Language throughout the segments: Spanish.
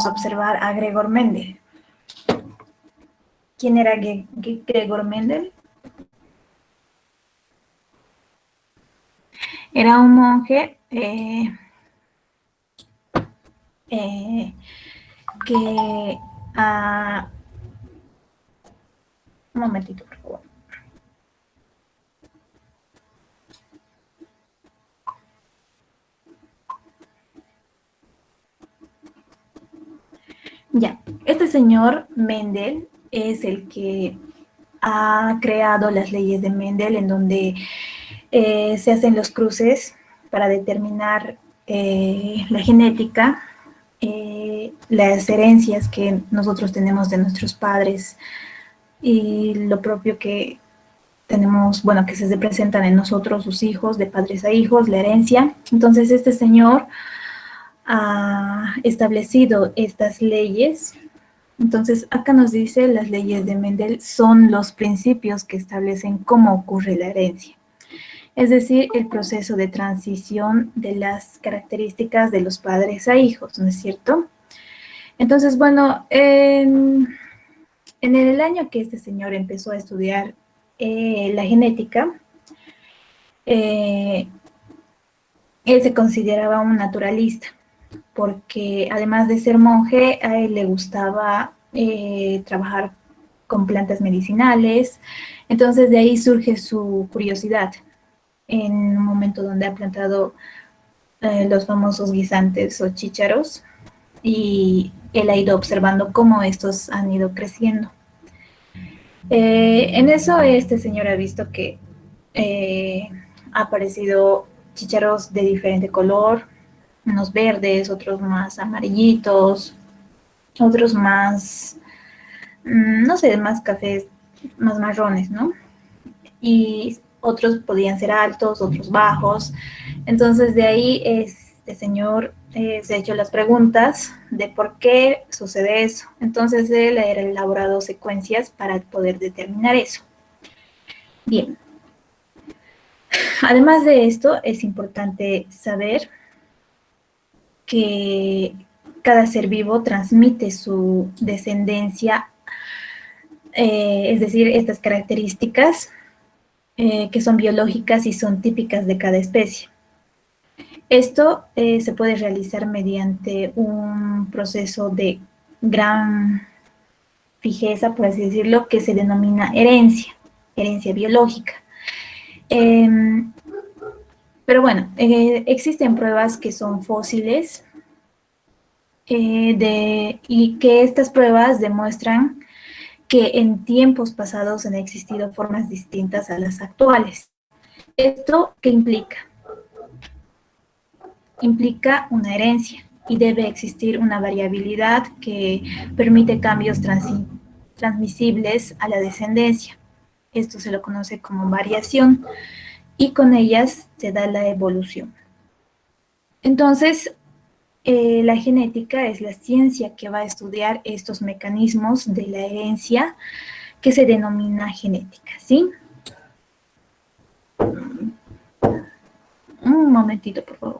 podemos observar a Gregor Mendel. ¿Quién era Gregor Mendel? Era un monje que... un momentito, por favor. Ya, este señor Mendel es el que ha creado las leyes de Mendel, en donde se hacen los cruces para determinar la genética, las herencias que nosotros tenemos de nuestros padres y lo propio que tenemos, bueno, que se presentan en nosotros, sus hijos, de padres a hijos, la herencia. Entonces, este señor ha establecido estas leyes. Entonces, acá nos dice, las leyes de Mendel son los principios que establecen cómo ocurre la herencia. Es decir, el proceso de transición de las características de los padres a hijos, ¿no es cierto? Entonces, bueno, en el año que este señor empezó a estudiar la genética, él se consideraba un naturalista, porque además de ser monje, a él le gustaba trabajar con plantas medicinales. Entonces de ahí surge su curiosidad en un momento donde ha plantado los famosos guisantes o chícharos, y él ha ido observando cómo estos han ido creciendo. En eso este señor ha visto que ha aparecido chícharos de diferente color, unos verdes, otros más amarillitos, otros más, no sé, más cafés, más marrones, ¿no? Y otros podían ser altos, otros bajos. Entonces de ahí este señor se ha hecho las preguntas de por qué sucede eso. Entonces él ha elaborado secuencias para poder determinar eso. Bien. Además de esto, es importante saber que cada ser vivo transmite su descendencia, es decir, estas características que son biológicas y son típicas de cada especie. Esto se puede realizar mediante un proceso de gran fijeza, por así decirlo, que se denomina herencia biológica. Pero bueno, existen pruebas que son fósiles y que estas pruebas demuestran que en tiempos pasados han existido formas distintas a las actuales. ¿Esto qué implica? Implica una herencia y debe existir una variabilidad que permite cambios transmisibles a la descendencia. Esto se lo conoce como variación y con ellas se da la evolución. Entonces, la genética es la ciencia que va a estudiar estos mecanismos de la herencia que se denomina genética, ¿sí? Un momentito, por favor.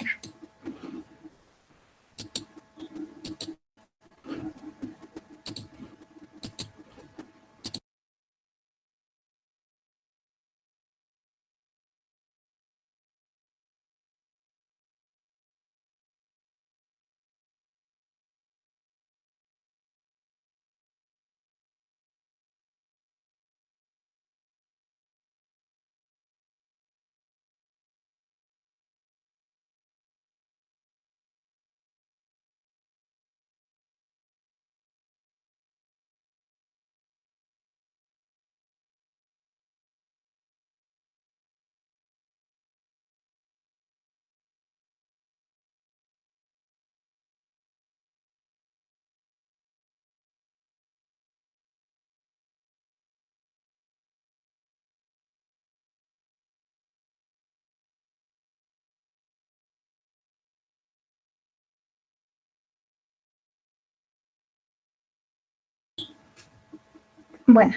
Bueno.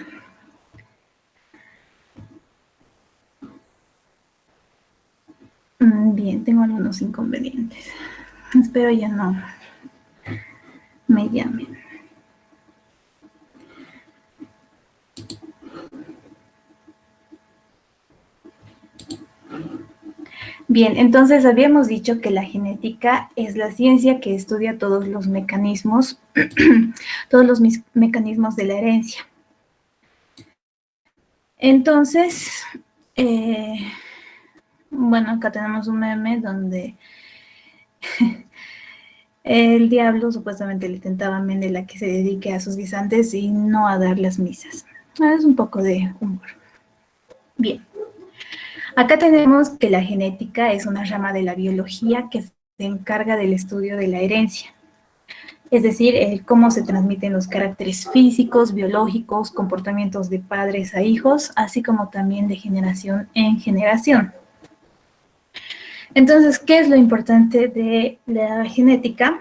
Bien, tengo algunos inconvenientes. Espero ya no me llamen. Bien, entonces habíamos dicho que la genética es la ciencia que estudia todos los mecanismos, todos los mecanismos de la herencia. Entonces, bueno, acá tenemos un meme donde el diablo supuestamente le tentaba a Mendel a que se dedique a sus guisantes y no a dar las misas. Es un poco de humor. Bien. Acá tenemos que la genética es una rama de la biología que se encarga del estudio de la herencia. Es decir, cómo se transmiten los caracteres físicos, biológicos, comportamientos de padres a hijos, así como también de generación en generación. Entonces, ¿qué es lo importante de la genética?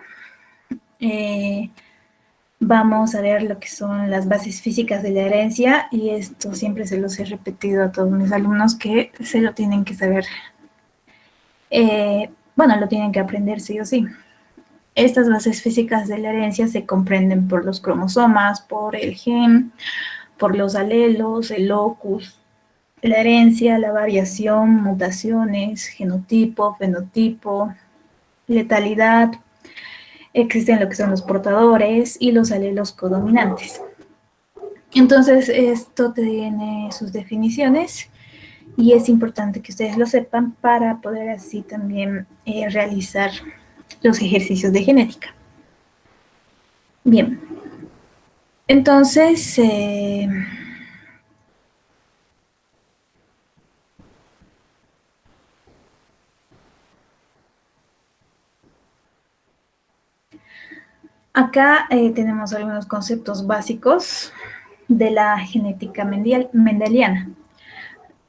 Vamos a ver lo que son las bases físicas de la herencia, y esto siempre se los he repetido a todos mis alumnos que se lo tienen que saber. Bueno, lo tienen que aprender sí o sí. Estas bases físicas de la herencia se comprenden por los cromosomas, por el gen, por los alelos, el locus, la herencia, la variación, mutaciones, genotipo, fenotipo, letalidad. Existen lo que son los portadores y los alelos codominantes. Entonces, esto tiene sus definiciones y es importante que ustedes lo sepan para poder así también realizar los ejercicios de genética. Bien, entonces, acá tenemos algunos conceptos básicos de la genética mendeliana.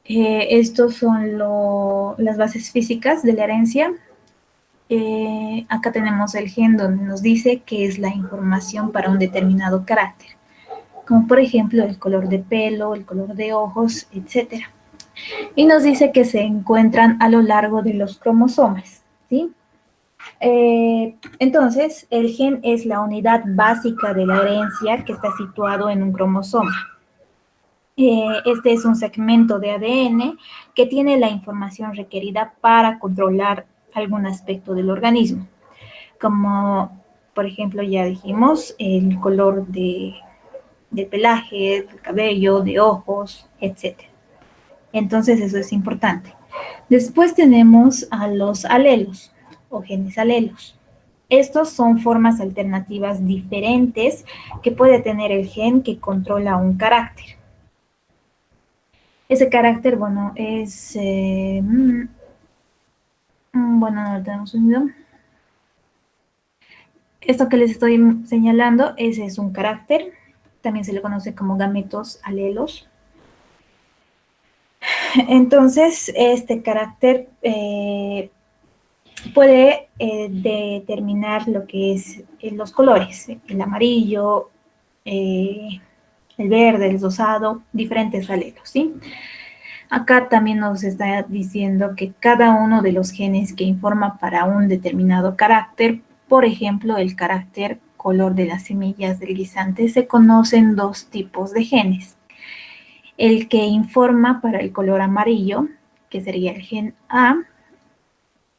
Estos son las bases físicas de la herencia. Acá tenemos el gen donde nos dice qué es la información para un determinado carácter, como por ejemplo el color de pelo, el color de ojos, etc. Y nos dice que se encuentran a lo largo de los cromosomas, ¿sí? Entonces, el gen es la unidad básica de la herencia que está situado en un cromosoma. Este es un segmento de ADN que tiene la información requerida para controlar algún aspecto del organismo, como por ejemplo ya dijimos, el color de pelaje, del cabello, de ojos, etc. Entonces eso es importante. Después tenemos a los alelos o genes alelos. Estos son formas alternativas diferentes que puede tener el gen que controla un carácter. Ese carácter, bueno, es... bueno, no lo tenemos unido. Esto que les estoy señalando, ese es un carácter. También se le conoce como gametos alelos. Entonces, este carácter puede determinar lo que es los colores, el amarillo, el verde, el rosado, diferentes alelos, ¿sí? Acá también nos está diciendo que cada uno de los genes que informa para un determinado carácter, por ejemplo, el carácter color de las semillas del guisante, se conocen dos tipos de genes. El que informa para el color amarillo, que sería el gen A,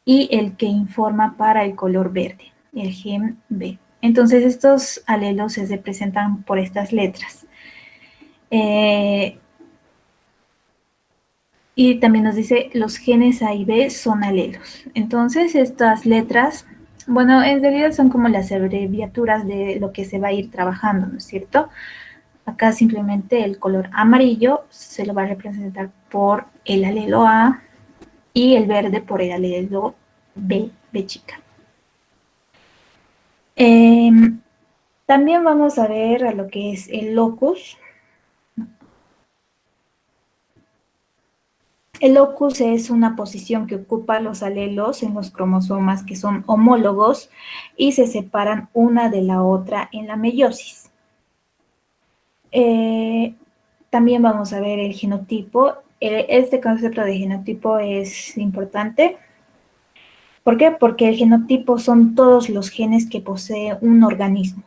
y el que informa para el color verde, el gen B. Entonces, estos alelos se representan por estas letras. Y también nos dice los genes A y B son alelos. Entonces, estas letras, bueno, en realidad son como las abreviaturas de lo que se va a ir trabajando, ¿no es cierto? Acá simplemente el color amarillo se lo va a representar por el alelo A y el verde por el alelo B, B chica. También vamos a ver a lo que es el locus. El locus es una posición que ocupa los alelos en los cromosomas que son homólogos y se separan una de la otra en la meiosis. También vamos a ver el genotipo. Este concepto de genotipo es importante. ¿Por qué? Porque el genotipo son todos los genes que posee un organismo.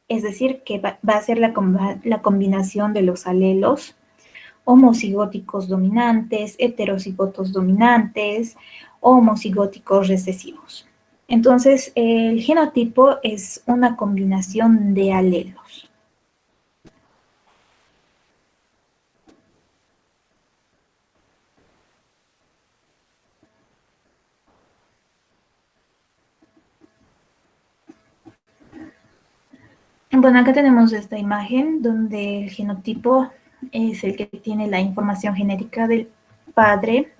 es decir, que va a ser la combinación de los alelos homocigóticos dominantes, heterocigotos dominantes, homocigóticos recesivos. Entonces, el genotipo es una combinación de alelos. Bueno, acá tenemos esta imagen donde el genotipo es el que tiene la información genética del padre,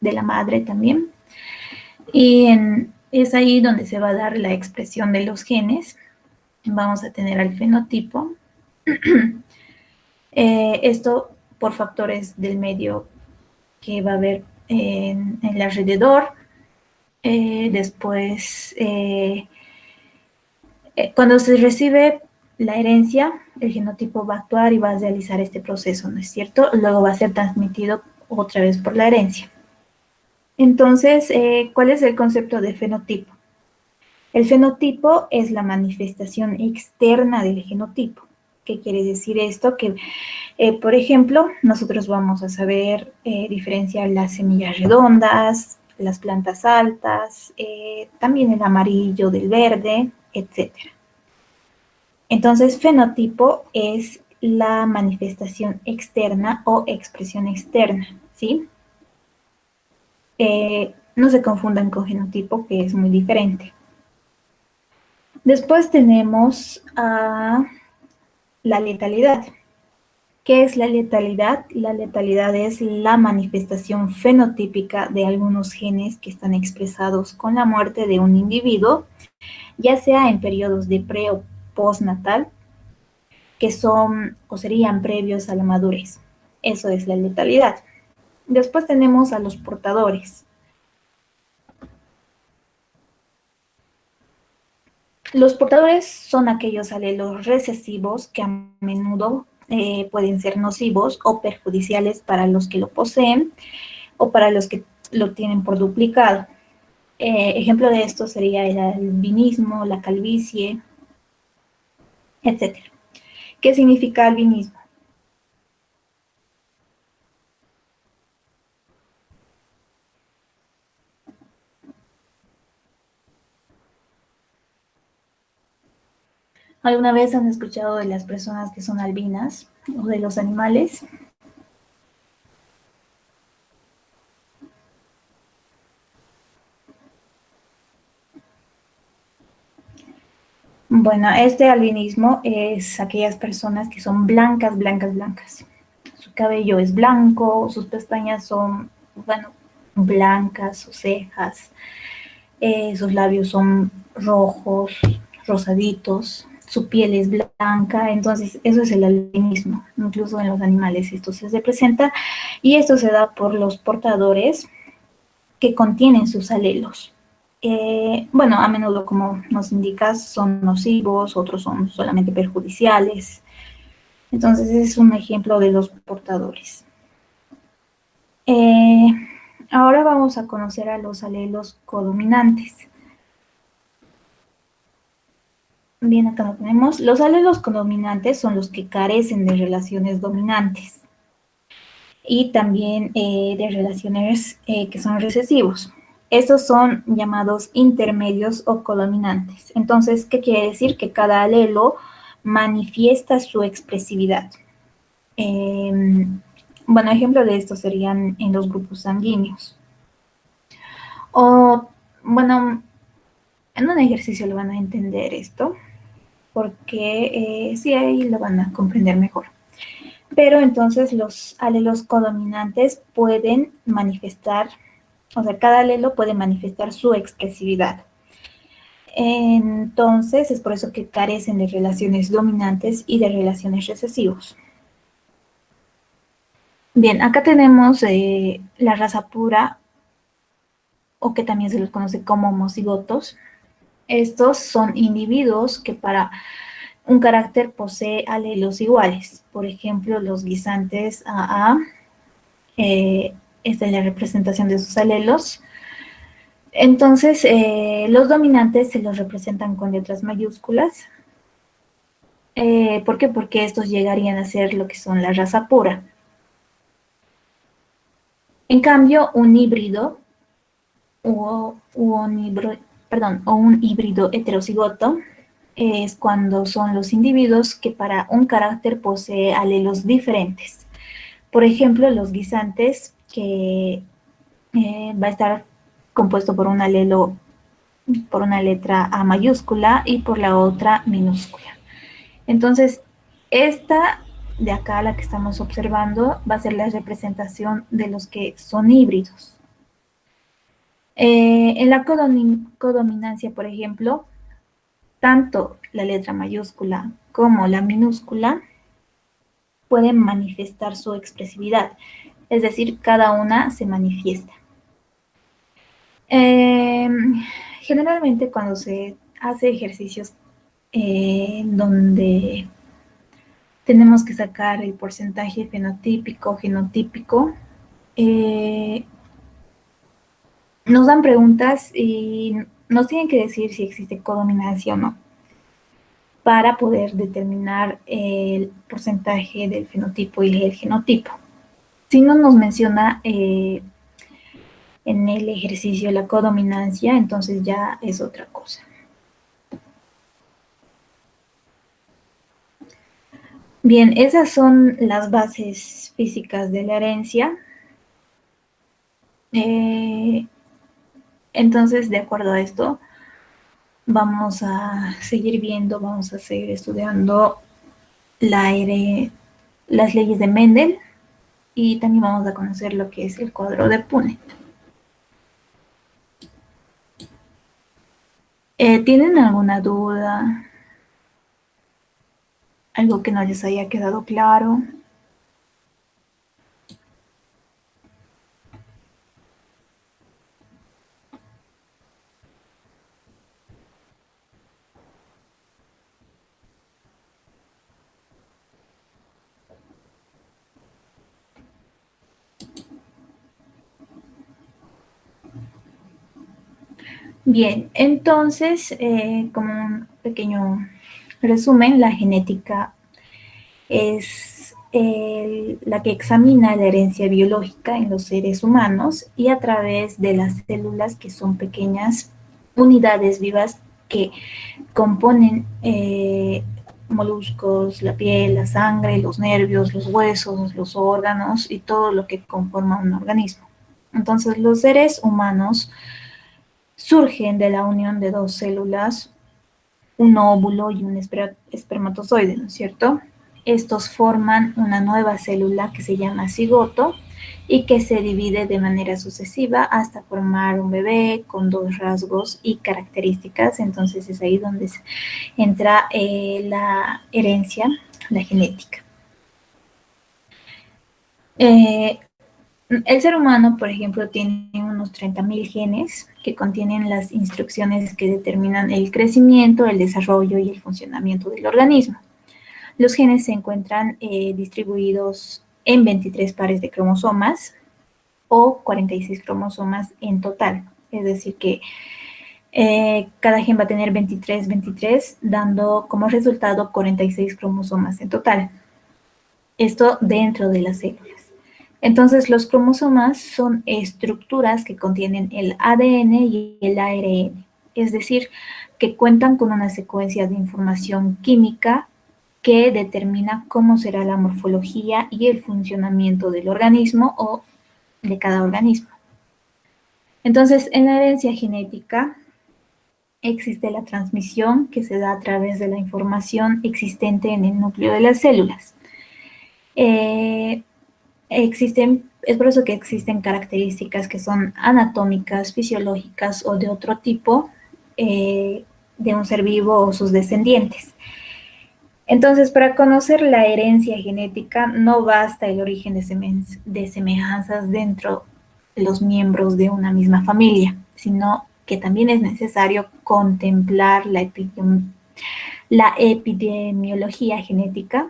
de la madre también. Y es ahí donde se va a dar la expresión de los genes. Vamos a tener al fenotipo. Esto por factores del medio que va a haber en el alrededor. Después, cuando se recibe la herencia, el genotipo va a actuar y va a realizar este proceso, ¿no es cierto? Luego va a ser transmitido otra vez por la herencia. Entonces, ¿cuál es el concepto de fenotipo? El fenotipo es la manifestación externa del genotipo. ¿Qué quiere decir esto? Que, por ejemplo, nosotros vamos a saber diferenciar las semillas redondas, las plantas altas, también el amarillo del verde, etc. Entonces, fenotipo es la manifestación externa o expresión externa, ¿sí? No se confundan con genotipo, que es muy diferente. Después tenemos la letalidad. ¿Qué es la letalidad? La letalidad es la manifestación fenotípica de algunos genes que están expresados con la muerte de un individuo, ya sea en periodos de pre o postnatal, que son o serían previos a la madurez. Eso es la letalidad. Después tenemos a los portadores. Los portadores son aquellos alelos recesivos que a menudo pueden ser nocivos o perjudiciales para los que lo poseen o para los que lo tienen por duplicado. Ejemplo de esto sería el albinismo, la calvicie, etc. ¿Qué significa albinismo? ¿Alguna vez han escuchado de las personas que son albinas o de los animales? Bueno, este albinismo es aquellas personas que son blancas, blancas, blancas. Su cabello es blanco, sus pestañas son, bueno, blancas, sus cejas, sus labios son rojos, rosaditos, su piel es blanca, entonces eso es el albinismo. Incluso en los animales esto se presenta y esto se da por los portadores que contienen sus alelos. Bueno, a menudo, como nos indicas, son nocivos, otros son solamente perjudiciales. Entonces, es un ejemplo de los portadores. Eh, Ahora vamos a conocer a los alelos codominantes. Bien, acá lo tenemos. Los alelos codominantes son los que carecen de relaciones dominantes y también de relaciones que son recesivos. Estos son llamados intermedios o codominantes. Entonces, ¿qué quiere decir? Que cada alelo manifiesta su expresividad. Bueno, ejemplo de esto serían en los grupos sanguíneos. O, bueno, en un ejercicio lo van a entender esto, porque sí, ahí lo van a comprender mejor. Pero entonces los alelos codominantes pueden manifestar, o sea, cada alelo puede manifestar su expresividad. Entonces, es por eso que carecen de relaciones dominantes y de relaciones recesivos. Bien, acá tenemos la raza pura, o que también se los conoce como homocigotos. Estos son individuos que para un carácter posee alelos iguales. Por ejemplo, los guisantes AA, esta es la representación de sus alelos. Entonces, los dominantes se los representan con letras mayúsculas ¿Por qué? Porque estos llegarían a ser lo que son la raza pura. En cambio, un híbrido o un híbrido heterocigoto es cuando son los individuos que para un carácter posee alelos diferentes. Por ejemplo, los guisantes, que va a estar compuesto por un alelo, por una letra A mayúscula y por la otra minúscula. Entonces, esta de acá, la que estamos observando, va a ser la representación de los que son híbridos. En la codominancia, por ejemplo, tanto la letra mayúscula como la minúscula pueden manifestar su expresividad, es decir, cada una se manifiesta. Generalmente cuando se hace ejercicios donde tenemos que sacar el porcentaje fenotípico, genotípico, nos dan preguntas y nos tienen que decir si existe codominancia o no, para poder determinar el porcentaje del fenotipo y el genotipo. Si no nos menciona en el ejercicio la codominancia, entonces ya es otra cosa. Bien, esas son las bases físicas de la herencia. Entonces, de acuerdo a esto, vamos a seguir viendo, vamos a seguir estudiando las leyes de Mendel y también vamos a conocer lo que es el cuadro de Punnett. ¿Tienen alguna duda? ¿Algo que no les haya quedado claro? Bien, entonces, como un pequeño resumen, la genética es la que examina la herencia biológica en los seres humanos y a través de las células, que son pequeñas unidades vivas que componen moluscos, la piel, la sangre, los nervios, los huesos, los órganos y todo lo que conforma un organismo. Entonces, los seres humanos surgen de la unión de dos células, un óvulo y un espermatozoide, ¿no es cierto? Estos forman una nueva célula que se llama cigoto y que se divide de manera sucesiva hasta formar un bebé con dos rasgos y características. Entonces es ahí donde entra la herencia, la genética. El ser humano, por ejemplo, tiene unos 30.000 genes que contienen las instrucciones que determinan el crecimiento, el desarrollo y el funcionamiento del organismo. Los genes se encuentran distribuidos en 23 pares de cromosomas o 46 cromosomas en total. Es decir, que cada gen va a tener 23, dando como resultado 46 cromosomas en total. Esto dentro de las células. Entonces, los cromosomas son estructuras que contienen el ADN y el ARN, es decir, que cuentan con una secuencia de información química que determina cómo será la morfología y el funcionamiento del organismo o de cada organismo. Entonces, en la herencia genética existe la transmisión que se da a través de la información existente en el núcleo de las células. Es por eso que existen características que son anatómicas, fisiológicas o de otro tipo de un ser vivo o sus descendientes. Entonces, para conocer la herencia genética no basta el origen de semejanzas dentro de los miembros de una misma familia, sino que también es necesario contemplar la epidemiología genética,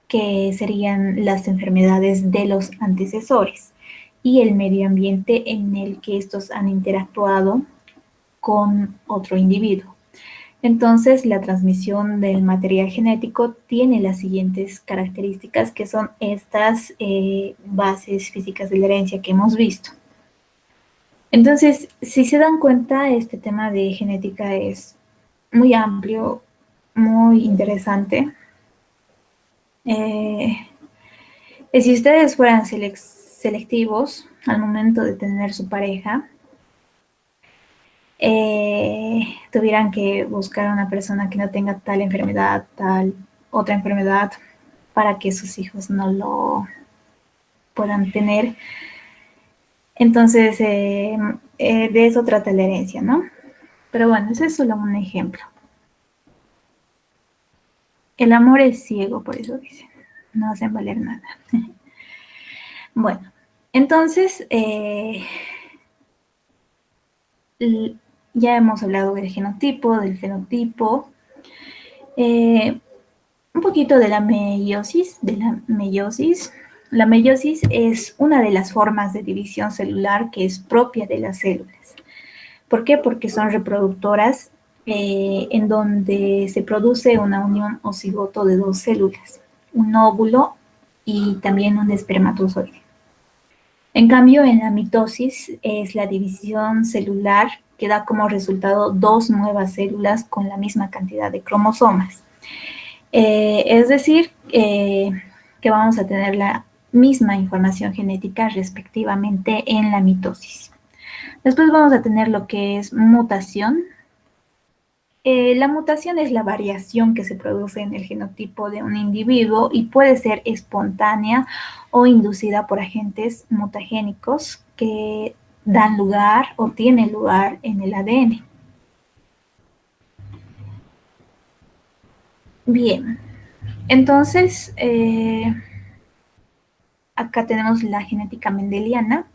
que serían las enfermedades de los antecesores, y el medio ambiente en el que estos han interactuado con otro individuo. Entonces, la transmisión del material genético tiene las siguientes características, que son estas bases físicas de la herencia que hemos visto. Entonces, si se dan cuenta, este tema de genética es muy amplio, muy interesante. Si ustedes fueran selectivos al momento de tener su pareja, tuvieran que buscar a una persona que no tenga tal enfermedad, tal otra enfermedad, para que sus hijos no lo puedan tener. Entonces, de eso trata la herencia, ¿no? Pero bueno, ese es solo un ejemplo. El amor es ciego, por eso dicen. No hacen valer nada. Bueno, entonces, ya hemos hablado del genotipo, del fenotipo, un poquito de la meiosis. La meiosis es una de las formas de división celular que es propia de las células. ¿Por qué? Porque son reproductoras en donde se produce una unión o cigoto de dos células, un óvulo y también un espermatozoide. En cambio, en la mitosis es la división celular que da como resultado dos nuevas células con la misma cantidad de cromosomas. Es decir, que vamos a tener la misma información genética respectivamente en la mitosis. Después vamos a tener lo que es mutación. La mutación es la variación que se produce en el genotipo de un individuo y puede ser espontánea o inducida por agentes mutagénicos que dan lugar o tienen lugar en el ADN. Bien, entonces acá tenemos la genética mendeliana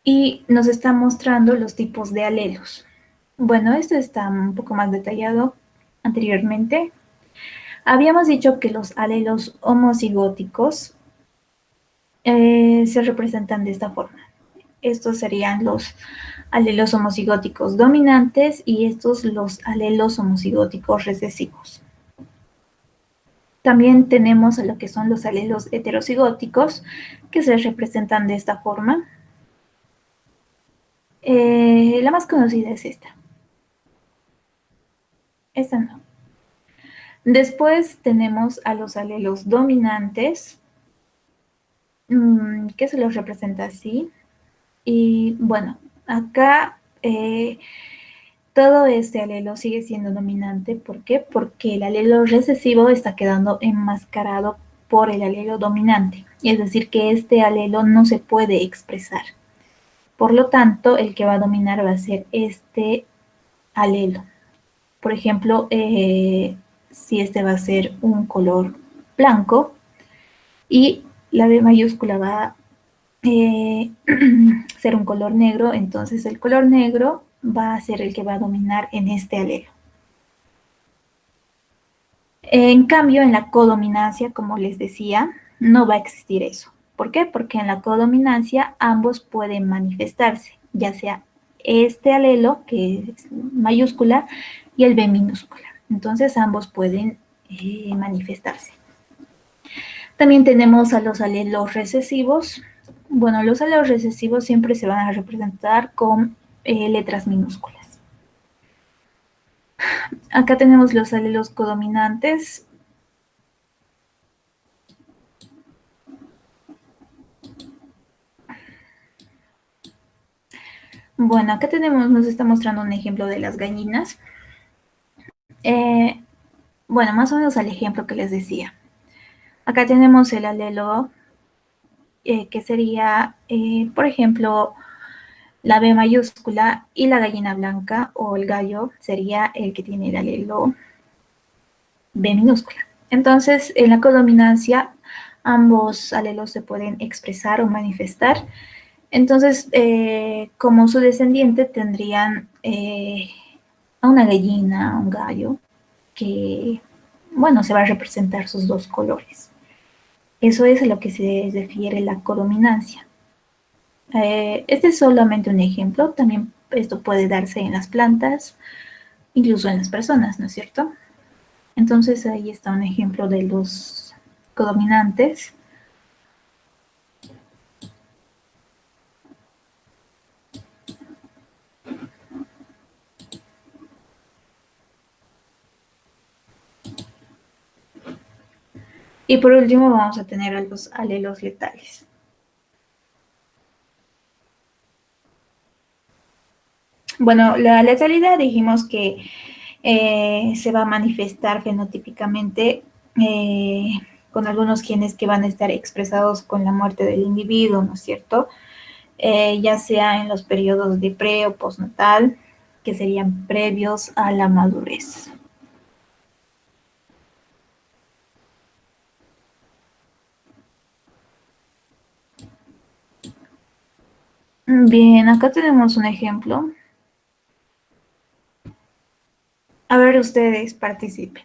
y nos está mostrando los tipos de alelos. Bueno, esto está un poco más detallado anteriormente. Habíamos dicho que los alelos homocigóticos se representan de esta forma. Estos serían los alelos homocigóticos dominantes y estos los alelos homocigóticos recesivos. También tenemos a lo que son los alelos heterocigóticos, que se representan de esta forma. La más conocida es esta. Esta no. Después tenemos a los alelos dominantes, que se los representa así. Y bueno, acá todo este alelo sigue siendo dominante. ¿Por qué? Porque el alelo recesivo está quedando enmascarado por el alelo dominante. Es decir, que este alelo no se puede expresar. Por lo tanto, el que va a dominar va a ser este alelo. Por ejemplo, si este va a ser un color blanco y la B mayúscula va a ser un color negro, entonces el color negro va a ser el que va a dominar en este alelo. En cambio, en la codominancia, como les decía, no va a existir eso. ¿Por qué? Porque en la codominancia ambos pueden manifestarse, ya sea este alelo, que es mayúscula, y el B minúscula. Entonces, ambos pueden manifestarse. También tenemos a los alelos recesivos. Bueno, los alelos recesivos siempre se van a representar con letras minúsculas. Acá tenemos los alelos codominantes. Bueno, acá nos está mostrando un ejemplo de las gallinas. Bueno, más o menos al ejemplo que les decía. Acá tenemos el alelo que sería, por ejemplo, la B mayúscula, y la gallina blanca o el gallo sería el que tiene el alelo B minúscula. Entonces, en la codominancia, ambos alelos se pueden expresar o manifestar. Entonces, como su descendiente tendrían a una gallina, a un gallo, que, bueno, se va a representar sus dos colores. Eso es a lo que se refiere la codominancia. Este es solamente un ejemplo. También Esto puede darse en las plantas, incluso en las personas, ¿no es cierto? Entonces ahí está un ejemplo de los codominantes. Y por último vamos a tener a los alelos letales. Bueno, la letalidad dijimos que se va a manifestar fenotípicamente con algunos genes que van a estar expresados con la muerte del individuo, ¿no es cierto? Ya sea en los periodos de pre o postnatal, que serían previos a la madurez. Bien, acá tenemos un ejemplo. A ver, ustedes participen.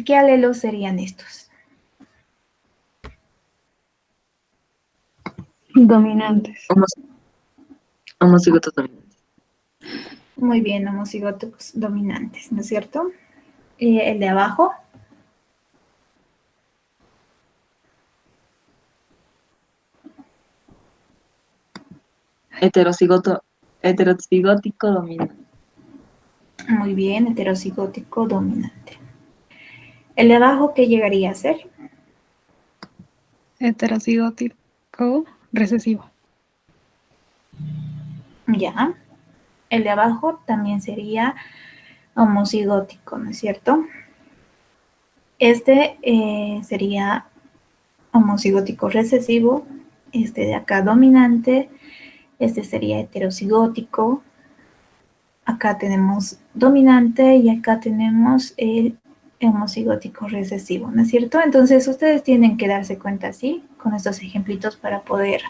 ¿Qué alelos serían estos? Dominantes. Homocigotos dominantes. Muy bien, homocigóticos dominantes, ¿no es cierto? El de abajo. Heterocigótico dominante. Muy bien, heterocigótico dominante. El de abajo, ¿qué llegaría a ser? Heterocigótico recesivo. Ya. El de abajo también sería homocigótico, ¿no es cierto? Este sería homocigótico recesivo, este de acá dominante, este sería heterocigótico, acá tenemos dominante y acá tenemos el homocigótico recesivo, ¿no es cierto? Entonces ustedes tienen que darse cuenta así, con estos ejemplitos para poder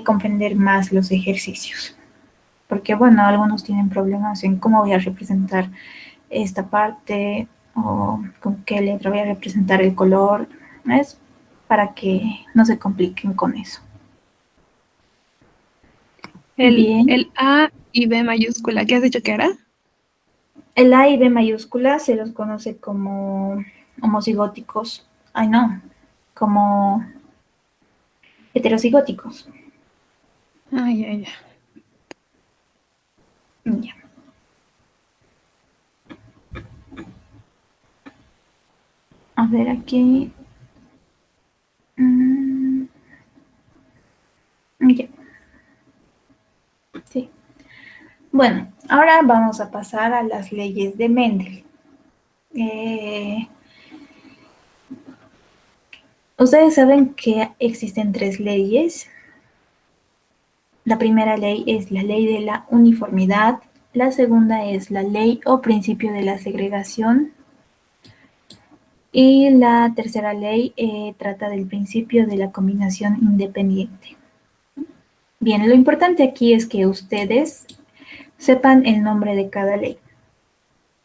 comprender más los ejercicios. Porque bueno, algunos tienen problemas en cómo voy a representar esta parte o con qué letra voy a representar el color. Es para que no se compliquen con eso. Bien. El A y B mayúscula, ¿qué has dicho que era? El A y B mayúscula se los conoce como homocigóticos. Ay, no, como heterocigóticos. Ay, ay, ay. Ya. A ver aquí. Ya. Sí. Bueno, ahora vamos a pasar a las leyes de Mendel. Ustedes saben que existen 3 leyes. La primera ley es la ley de la uniformidad, la segunda es la ley o principio de la segregación y la tercera ley trata del principio de la combinación independiente. Bien, lo importante aquí es que ustedes sepan el nombre de cada ley.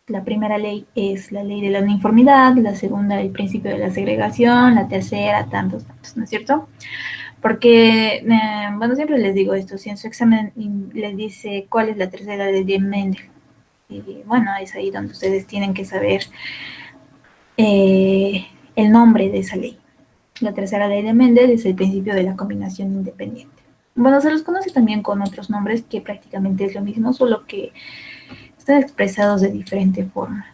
La primera ley es la ley de la uniformidad, la segunda el principio de la segregación, la tercera tantos, ¿no es cierto? Porque, bueno, siempre les digo esto, si en su examen les dice cuál es la tercera ley de Mendel, y bueno, es ahí donde ustedes tienen que saber el nombre de esa ley. La tercera ley de Mendel es el principio de la combinación independiente. Bueno, se los conoce también con otros nombres que prácticamente es lo mismo, solo que están expresados de diferente forma.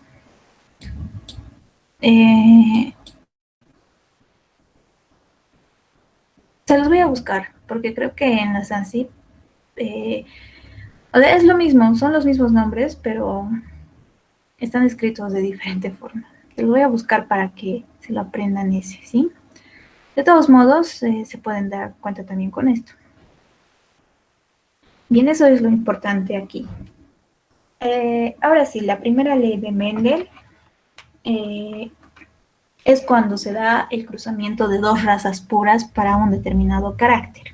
Se los voy a buscar, porque creo que en la SANSIP o sea, es lo mismo, son los mismos nombres, pero están escritos de diferente forma. Se los voy a buscar para que se lo aprendan ese, ¿sí? De todos modos, se pueden dar cuenta también con esto. Bien, eso es lo importante aquí. Ahora sí, la primera ley de Mendel es cuando se da el cruzamiento de 2 razas puras para un determinado carácter.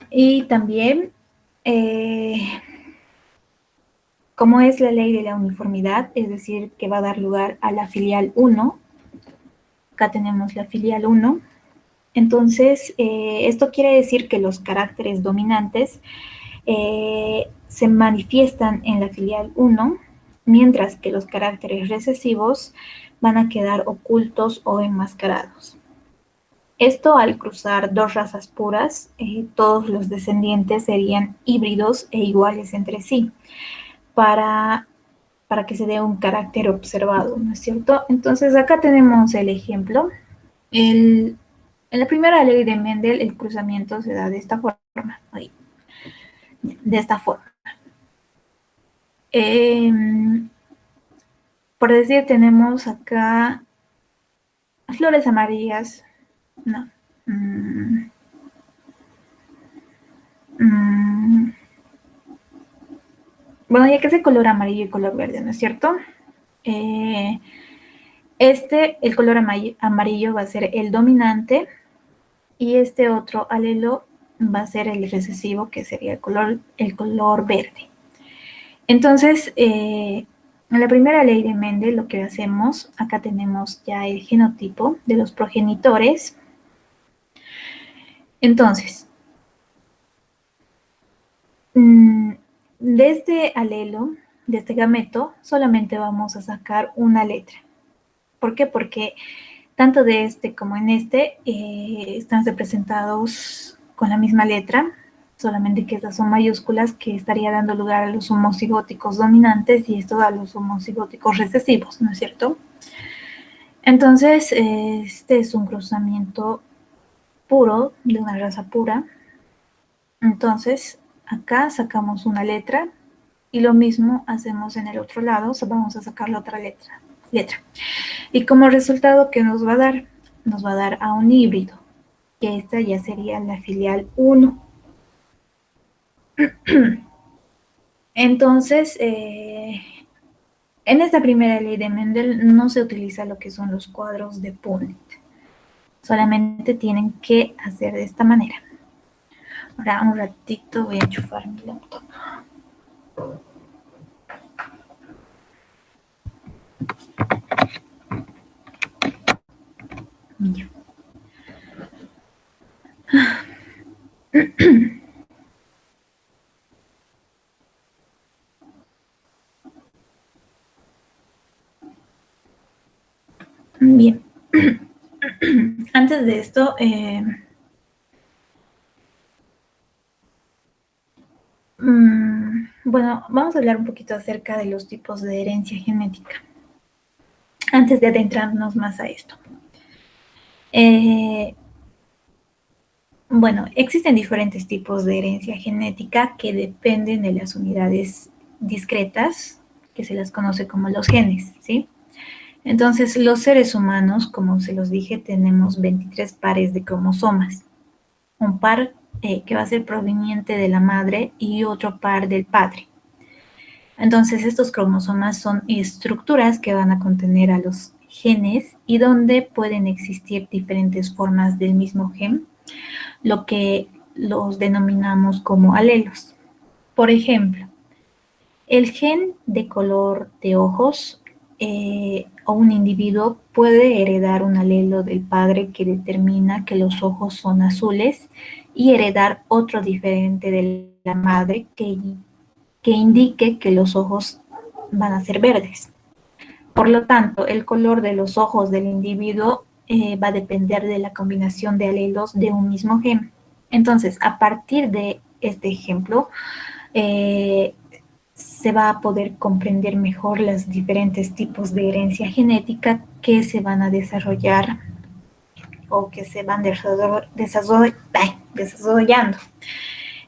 Y también, como es la ley de la uniformidad, es decir, que va a dar lugar a la filial 1, acá tenemos la filial 1, Entonces, esto quiere decir que los caracteres dominantes se manifiestan en la filial 1, mientras que los caracteres recesivos van a quedar ocultos o enmascarados. Esto al cruzar dos razas puras, todos los descendientes serían híbridos e iguales entre sí, para que se dé un carácter observado, ¿no es cierto? Entonces acá tenemos el ejemplo. En la primera ley de Mendel el cruzamiento se da de esta forma, de esta forma. Por decir, tenemos acá flores amarillas, no. Bueno, ya que es el color amarillo y color verde, ¿no es cierto? El color amarillo va a ser el dominante y este otro alelo va a ser el recesivo, que sería el color verde. Entonces, en la primera ley de Mendel lo que hacemos, acá tenemos ya el genotipo de los progenitores. Entonces, de este alelo, de este gameto, solamente vamos a sacar una letra. ¿Por qué? Porque tanto de este como en este están representados con la misma letra, solamente que estas son mayúsculas, que estaría dando lugar a los homocigóticos dominantes y esto a los homocigóticos recesivos, ¿no es cierto? Entonces, este es un cruzamiento puro, de una raza pura. Entonces, acá sacamos una letra y lo mismo hacemos en el otro lado, vamos a sacar la otra letra. Y como resultado, ¿qué nos va a dar? Nos va a dar a un híbrido, que esta ya sería la filial 1. Entonces, en esta primera ley de Mendel no se utiliza lo que son los cuadros de Punnett. Solamente tienen que hacer de esta manera. Ahora, un ratito voy a enchufar mi laptop. Ya. Bien. Antes de esto, bueno, vamos a hablar un poquito acerca de los tipos de herencia genética, antes de adentrarnos más a esto. Bueno, existen diferentes tipos de herencia genética que dependen de las unidades discretas, que se las conoce como los genes, ¿sí? Entonces, los seres humanos, como se los dije, tenemos 23 pares de cromosomas. Un par que va a ser proveniente de la madre y otro par del padre. Entonces, estos cromosomas son estructuras que van a contener a los genes y donde pueden existir diferentes formas del mismo gen, lo que los denominamos como alelos. Por ejemplo, el gen de color de ojos o un individuo puede heredar un alelo del padre que determina que los ojos son azules y heredar otro diferente de la madre que indique que los ojos van a ser verdes. Por lo tanto, el color de los ojos del individuo va a depender de la combinación de alelos de un mismo gen. Entonces, a partir de este ejemplo, se va a poder comprender mejor los diferentes tipos de herencia genética que se van a desarrollar o que se van desarrollando.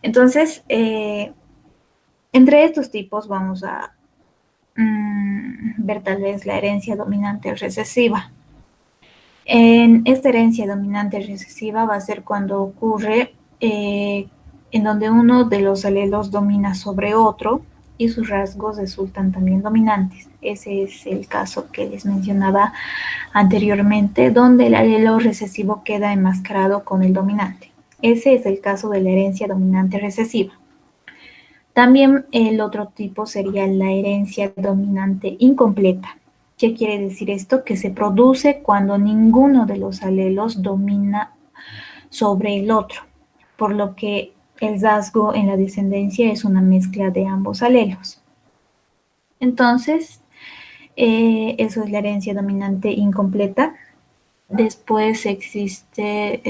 Entonces, entre estos tipos vamos a ver tal vez la herencia dominante recesiva. En esta herencia dominante recesiva va a ser cuando ocurre en donde uno de los alelos domina sobre otro y sus rasgos resultan también dominantes. Ese es el caso que les mencionaba anteriormente, donde el alelo recesivo queda enmascarado con el dominante. Ese es el caso de la herencia dominante recesiva. También el otro tipo sería la herencia dominante incompleta. ¿Qué quiere decir esto? Que se produce cuando ninguno de los alelos domina sobre el otro, por lo que el rasgo en la descendencia es una mezcla de ambos alelos. Entonces, eso es la herencia dominante incompleta. Después existe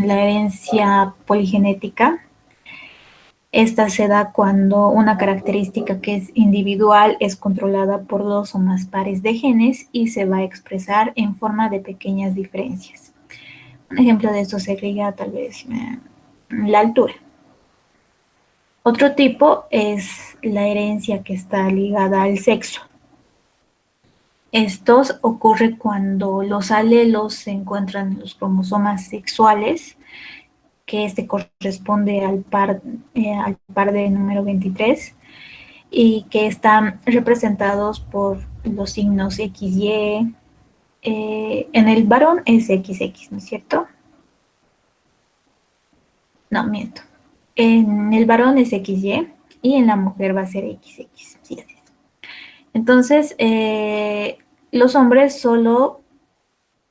la herencia poligenética. Esta se da cuando una característica que es individual es controlada por dos o más pares de genes y se va a expresar en forma de pequeñas diferencias. Un ejemplo de esto sería tal vez la altura. Otro tipo es la herencia que está ligada al sexo. Esto ocurre cuando los alelos se encuentran en los cromosomas sexuales, que este corresponde al par de número 23, y que están representados por los signos XY. En el varón es XX, ¿no es cierto? No, miento. En el varón es XY y en la mujer va a ser XX. Sí, así es. Entonces, los hombres solo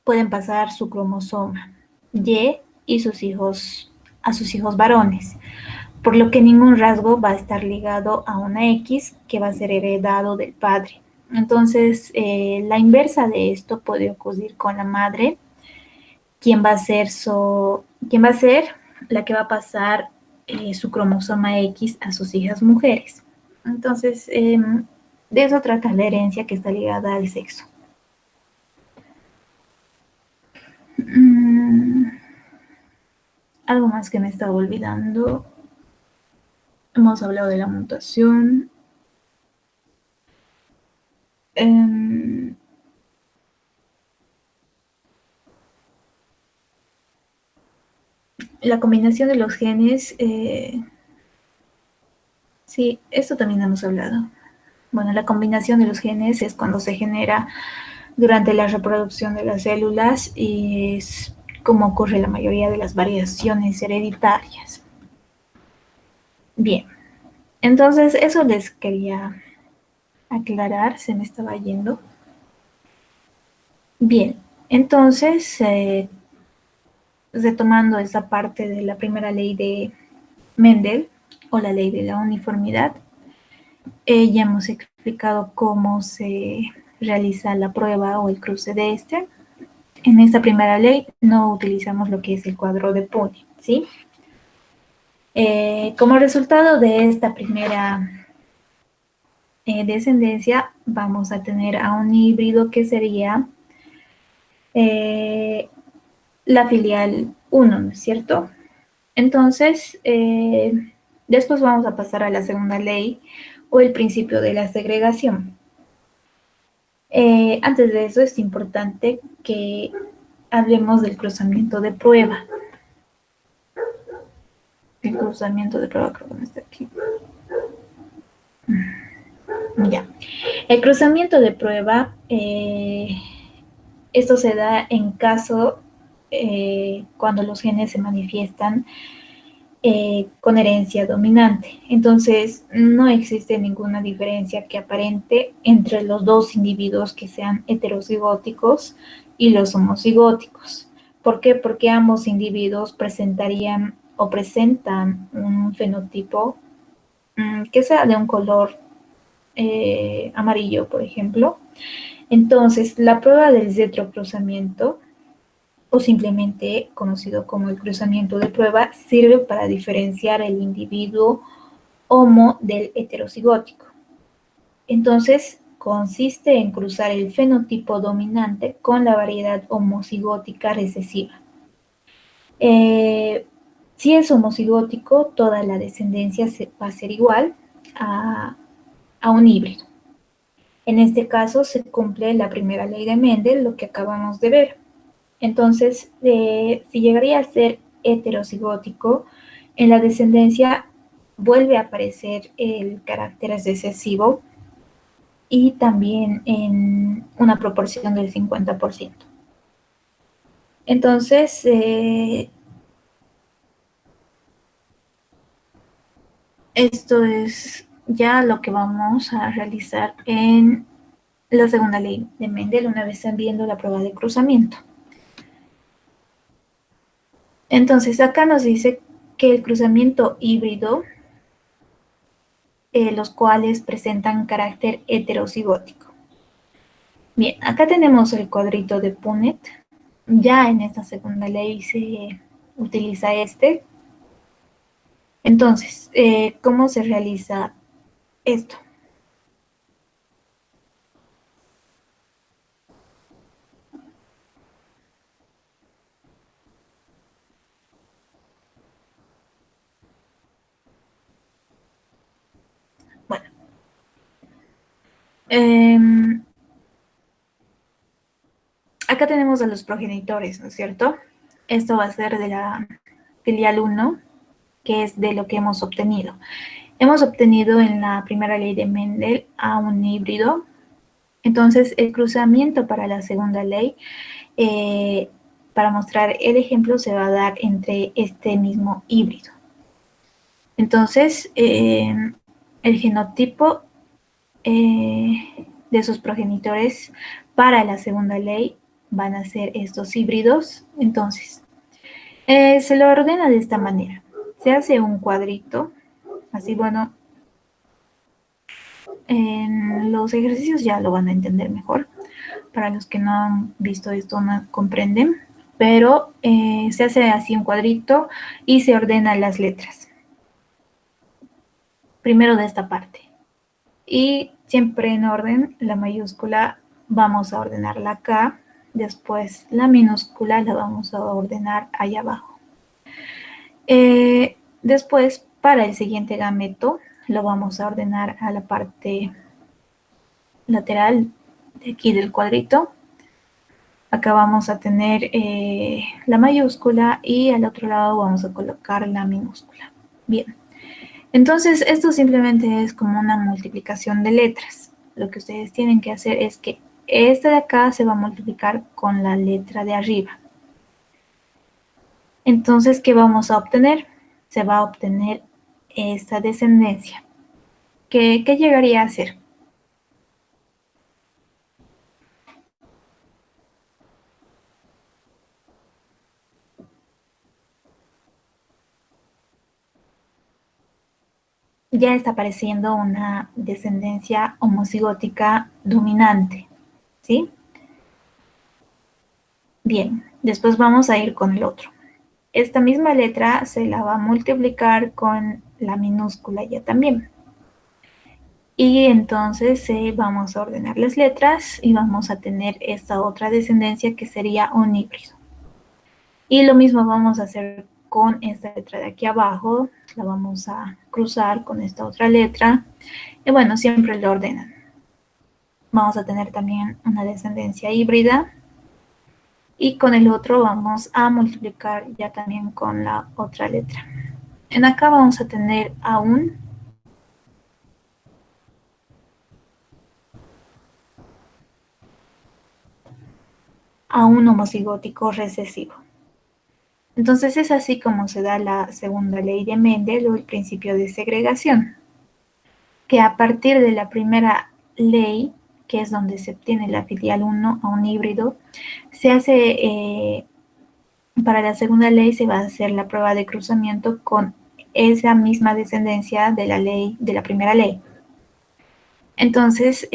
pueden pasar su cromosoma Y a sus hijos varones, por lo que ningún rasgo va a estar ligado a una X que va a ser heredado del padre. Entonces, la inversa de esto puede ocurrir con la madre, quien va a ser la que va a pasar su cromosoma X a sus hijas mujeres. Entonces, de eso trata la herencia que está ligada al sexo. Algo más que me estaba olvidando. Hemos hablado de la mutación. La combinación de los genes. Sí, esto también hemos hablado. Bueno, la combinación de los genes es cuando se genera durante la reproducción de las células y es como ocurre la mayoría de las variaciones hereditarias. Bien, entonces eso les quería aclarar, se me estaba yendo. Bien, entonces, retomando esa parte de la primera ley de Mendel o la ley de la uniformidad, ya hemos explicado cómo se realiza la prueba o el cruce de este. En esta primera ley no utilizamos lo que es el cuadro de Punney, ¿sí? Como resultado de esta primera descendencia, vamos a tener a un híbrido que sería la filial 1, ¿no es cierto? Entonces, después vamos a pasar a la segunda ley o el principio de la segregación. Antes de eso es importante que hablemos del cruzamiento de prueba. El cruzamiento de prueba creo que no está aquí. Ya. El cruzamiento de prueba, esto se da en caso cuando los genes se manifiestan con herencia dominante. Entonces, no existe ninguna diferencia que aparente entre los dos individuos que sean heterocigóticos y los homocigóticos. ¿Por qué? Porque ambos individuos presentarían o presentan un fenotipo que sea de un color amarillo, por ejemplo. Entonces, la prueba del retrocruzamiento, o simplemente conocido como el cruzamiento de prueba, sirve para diferenciar el individuo homo del heterocigótico. Entonces, consiste en cruzar el fenotipo dominante con la variedad homocigótica recesiva. Si es homocigótico, toda la descendencia va a ser igual a un híbrido. En este caso se cumple la primera ley de Mendel, lo que acabamos de ver. Entonces, si llegaría a ser heterocigótico, en la descendencia vuelve a aparecer el carácter recesivo y también en una proporción del 50%. Entonces, esto es ya lo que vamos a realizar en la segunda ley de Mendel una vez viendo la prueba de cruzamiento. Entonces, acá nos dice que el cruzamiento híbrido, los cuales presentan carácter heterocigótico. Bien, acá tenemos el cuadrito de Punnett. Ya en esta segunda ley se utiliza este. Entonces, ¿cómo se realiza esto? Bueno, acá tenemos a los progenitores, ¿no es cierto? Esto va a ser de la filial 1, que es de lo que hemos obtenido. Hemos obtenido en la primera ley de Mendel a un híbrido. Entonces, el cruzamiento para la segunda ley, para mostrar el ejemplo, se va a dar entre este mismo híbrido. Entonces, el genotipo de sus progenitores para la segunda ley van a ser estos híbridos. Entonces, se lo ordena de esta manera. Se hace un cuadrito, así bueno, en los ejercicios ya lo van a entender mejor. Para los que no han visto esto no comprenden, pero se hace así un cuadrito y se ordenan las letras. Primero de esta parte. Y siempre en orden, la mayúscula vamos a ordenarla acá, después la minúscula la vamos a ordenar allá abajo. Después, para el siguiente gameto, lo vamos a ordenar a la parte lateral de aquí del cuadrito. Acá vamos a tener la mayúscula y al otro lado vamos a colocar la minúscula. Bien, entonces esto simplemente es como una multiplicación de letras. Lo que ustedes tienen que hacer es que esta de acá se va a multiplicar con la letra de arriba. Entonces, ¿qué vamos a obtener? Se va a obtener esta descendencia. ¿Qué llegaría a ser? Ya está apareciendo una descendencia homocigótica dominante, ¿sí? Bien, después vamos a ir con el otro. Esta misma letra se la va a multiplicar con la minúscula ya también. Y entonces vamos a ordenar las letras y vamos a tener esta otra descendencia que sería un híbrido. Y lo mismo vamos a hacer con esta letra de aquí abajo, la vamos a cruzar con esta otra letra. Y bueno, siempre lo ordenan. Vamos a tener también una descendencia híbrida. Y con el otro vamos a multiplicar ya también con la otra letra. En acá vamos a tener a un homocigótico recesivo. Entonces es así como se da la segunda ley de Mendel o el principio de segregación, que a partir de la primera ley, que es donde se obtiene la filial 1 a un híbrido, se hace, para la segunda ley se va a hacer la prueba de cruzamiento con esa misma descendencia de la ley, de la primera ley. Entonces,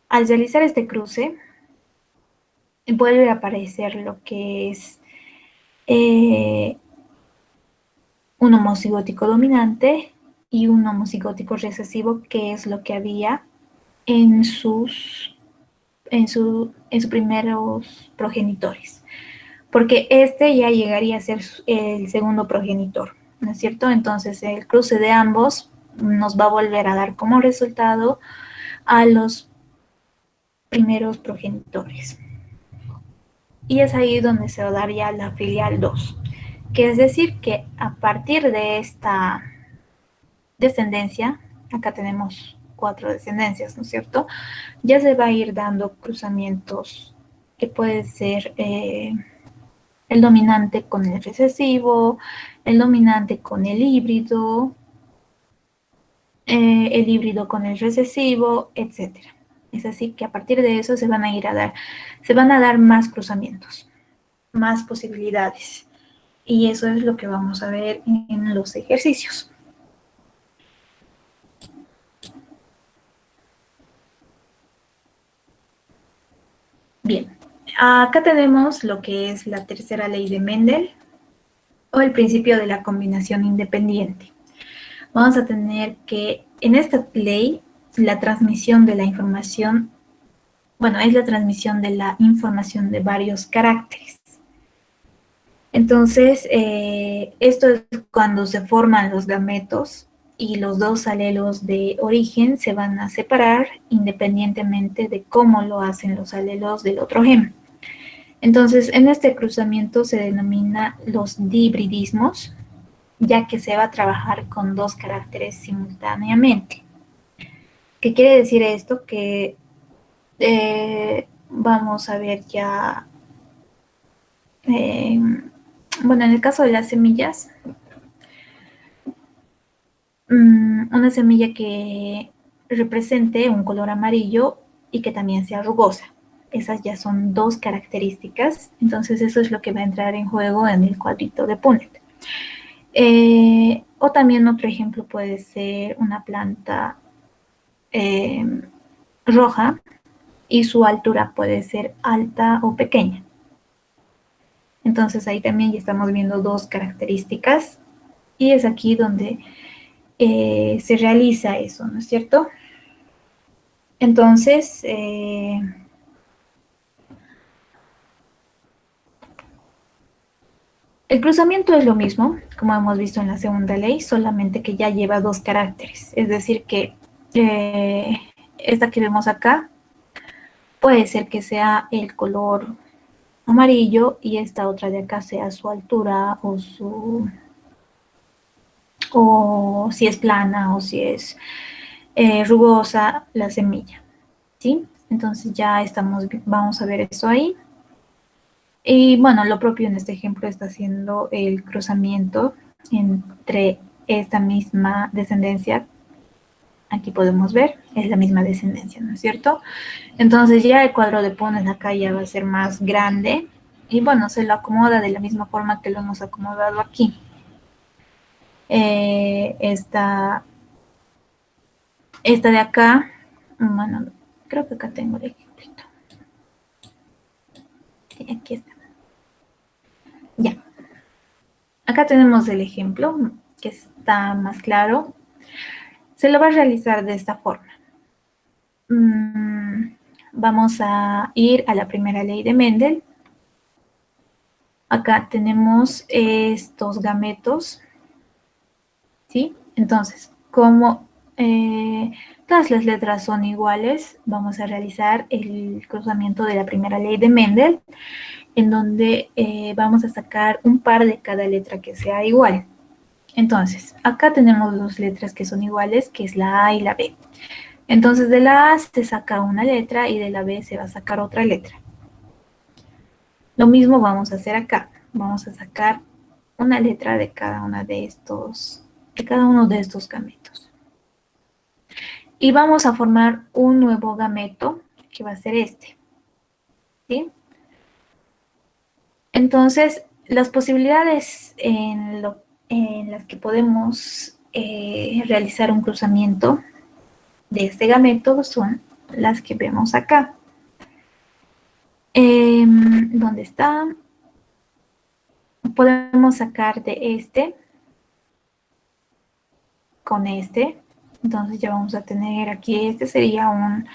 al realizar este cruce, vuelve a aparecer lo que es un homocigótico dominante y un homocigótico recesivo, que es lo que había en sus primeros progenitores. Porque este ya llegaría a ser el segundo progenitor, ¿no es cierto? Entonces el cruce de ambos nos va a volver a dar como resultado a los primeros progenitores. Y es ahí donde se daría la filial 2, que es decir que a partir de esta descendencia, acá tenemos 4 descendencias, ¿no es cierto? Ya se va a ir dando cruzamientos que puede ser el dominante con el recesivo, el dominante con el híbrido con el recesivo, etc. Es así que a partir de eso se van a dar más cruzamientos. más posibilidades. Y eso es lo que vamos a ver en los ejercicios. Bien, acá tenemos lo que es la tercera ley de Mendel o el principio de la combinación independiente. Vamos a tener que en esta ley la transmisión de la información, bueno, es la transmisión de la información de varios caracteres. Entonces, esto es cuando se forman los gametos y los dos alelos de origen se van a separar independientemente de cómo lo hacen los alelos del otro gen. Entonces, en este cruzamiento se denomina los dihibridismos, ya que se va a trabajar con dos caracteres simultáneamente. ¿Qué quiere decir esto? Que vamos a ver ya, bueno, en el caso de las semillas, una semilla que represente un color amarillo y que también sea rugosa. Esas ya son dos características, entonces eso es lo que va a entrar en juego en el cuadrito de Punnett. O también otro ejemplo puede ser una planta roja y su altura puede ser alta o pequeña. Entonces ahí también ya estamos viendo dos características y es aquí donde se realiza eso, ¿no es cierto? Entonces, el cruzamiento es lo mismo, como hemos visto en la segunda ley, solamente que ya lleva dos caracteres. Es decir, que esta que vemos acá puede ser que sea el color amarillo y esta otra de acá sea su altura o si es plana o si es rugosa la semilla, ¿sí? Entonces ya vamos a ver eso ahí. Y bueno, lo propio en este ejemplo está haciendo el cruzamiento entre esta misma descendencia. Aquí podemos ver, es la misma descendencia, ¿no es cierto? Entonces ya el cuadro de Punnett acá ya va a ser más grande y bueno, se lo acomoda de la misma forma que lo hemos acomodado aquí. Esta de acá, bueno, creo que acá tengo el ejemplito. Sí, aquí está. Ya. Acá tenemos el ejemplo que está más claro. Se lo va a realizar de esta forma. Vamos a ir a la primera ley de Mendel. Acá tenemos estos gametos, ¿sí? Entonces, como todas las letras son iguales, vamos a realizar el cruzamiento de la primera ley de Mendel, en donde vamos a sacar un par de cada letra que sea igual. Entonces, acá tenemos dos letras que son iguales, que es la A y la B. Entonces, de la A se saca una letra y de la B se va a sacar otra letra. Lo mismo vamos a hacer acá. Vamos a sacar una letra de cada uno de estos gametos. Y vamos a formar un nuevo gameto, que va a ser este. ¿Sí? Entonces, las posibilidades en las que podemos realizar un cruzamiento de este gameto son las que vemos acá. ¿Dónde está? Podemos sacar de este con este. Entonces ya vamos a tener aquí, este sería un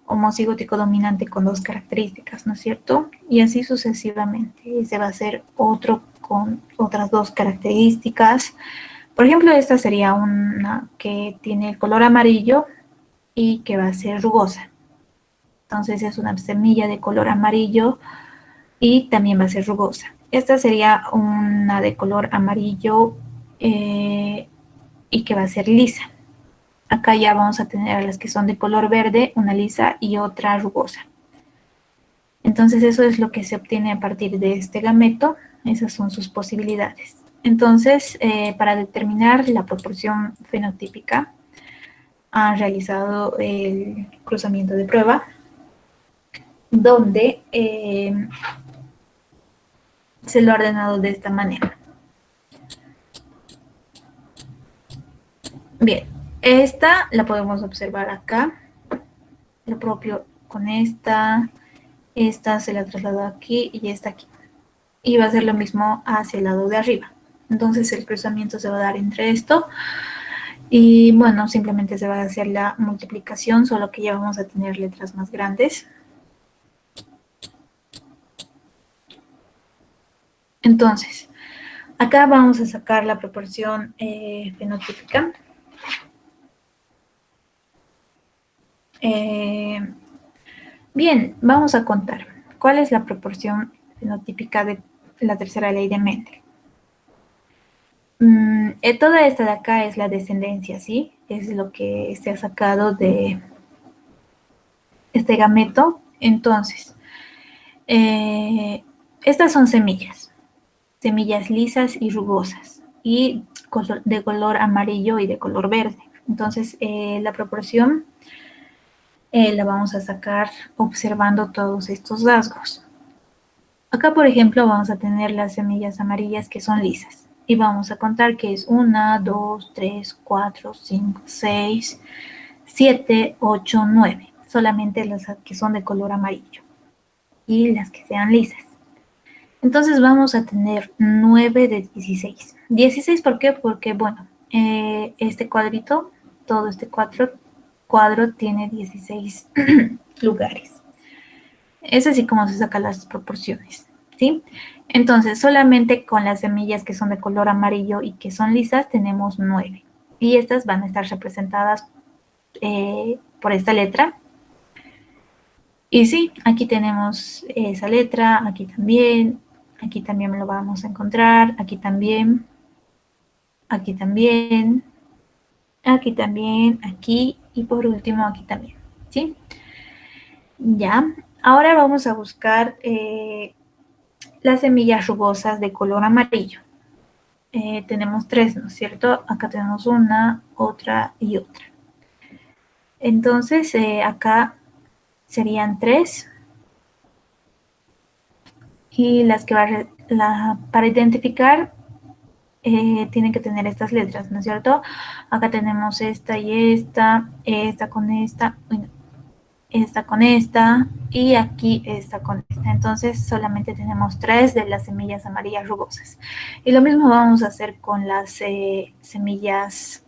homocigótico dominante con dos características, ¿no es cierto? Y así sucesivamente. Este va a ser otro con otras dos características. Por ejemplo, esta sería una que tiene el color amarillo y que va a ser rugosa. Entonces es una semilla de color amarillo y también va a ser rugosa. Esta sería una de color amarillo y que va a ser lisa. Acá ya vamos a tener a las que son de color verde, una lisa y otra rugosa. Entonces eso es lo que se obtiene a partir de este gameto. Esas son sus posibilidades. Entonces, para determinar la proporción fenotípica, han realizado el cruzamiento de prueba, donde se lo ha ordenado de esta manera. Bien, esta la podemos observar acá, lo propio con esta se la trasladó aquí y esta aquí. Y va a ser lo mismo hacia el lado de arriba. Entonces el cruzamiento se va a dar entre esto y bueno, simplemente se va a hacer la multiplicación, solo que ya vamos a tener letras más grandes. Entonces, acá vamos a sacar la proporción fenotípica. Bien, vamos a contar. ¿Cuál es la proporción fenotípica de la tercera ley de Mendel? Toda esta de acá es la descendencia, ¿sí? Es lo que se ha sacado de este gameto. Entonces, estas son semillas lisas y rugosas, y de color amarillo y de color verde. Entonces, la proporción la vamos a sacar observando todos estos rasgos. Acá, por ejemplo, vamos a tener las semillas amarillas que son lisas. Y vamos a contar que es 1, 2, 3, 4, 5, 6, 7, 8, 9. Solamente las que son de color amarillo. Y las que sean lisas. Entonces vamos a tener 9 de 16. 16, ¿por qué? Porque, bueno, este cuadrito, todo este cuadro tiene 16 lugares. Es así como se sacan las proporciones, ¿sí? Entonces, solamente con las semillas que son de color amarillo y que son lisas, tenemos 9. Y estas van a estar representadas por esta letra. Y sí, aquí tenemos esa letra, aquí también lo vamos a encontrar, aquí también, aquí también, aquí también, aquí y por último aquí también, ¿sí? Ya, ahora vamos a buscar las semillas rugosas de color amarillo. Tenemos 3, ¿no es cierto? Acá tenemos una, otra y otra. Entonces, acá serían 3. Y las que para identificar tienen que tener estas letras, ¿no es cierto? Acá tenemos esta y esta con esta, bueno, esta con esta, y aquí esta con esta. Entonces solamente tenemos 3 de las semillas amarillas rugosas. Y lo mismo vamos a hacer con las semillas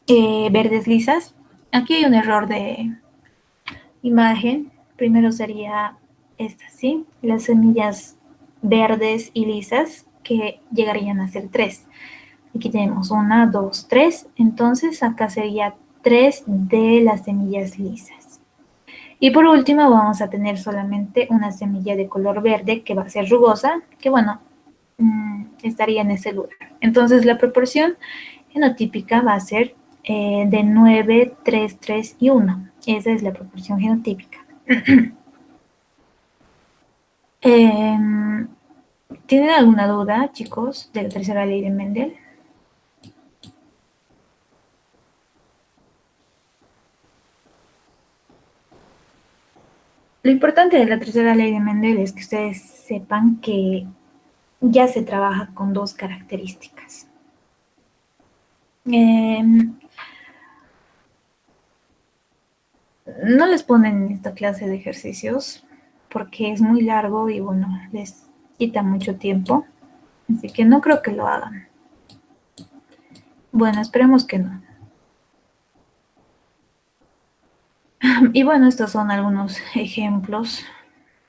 verdes lisas. Aquí hay un error de imagen. Primero sería esta, ¿sí? Las semillas verdes y lisas, que llegarían a ser 3. Aquí tenemos 1, 2, 3. Entonces acá sería 3 de las semillas lisas. Y por último vamos a tener solamente una semilla de color verde que va a ser rugosa, que bueno, estaría en ese lugar. Entonces la proporción genotípica va a ser de 9, 3, 3 y 1. Esa es la proporción genotípica. ¿Tienen alguna duda, chicos, de la tercera ley de Mendel? Lo importante de la tercera ley de Mendel es que ustedes sepan que ya se trabaja con 2 características. No les ponen esta clase de ejercicios porque es muy largo y bueno, les quita mucho tiempo. Así que no creo que lo hagan. Bueno, esperemos que no. Y bueno, estos son algunos ejemplos.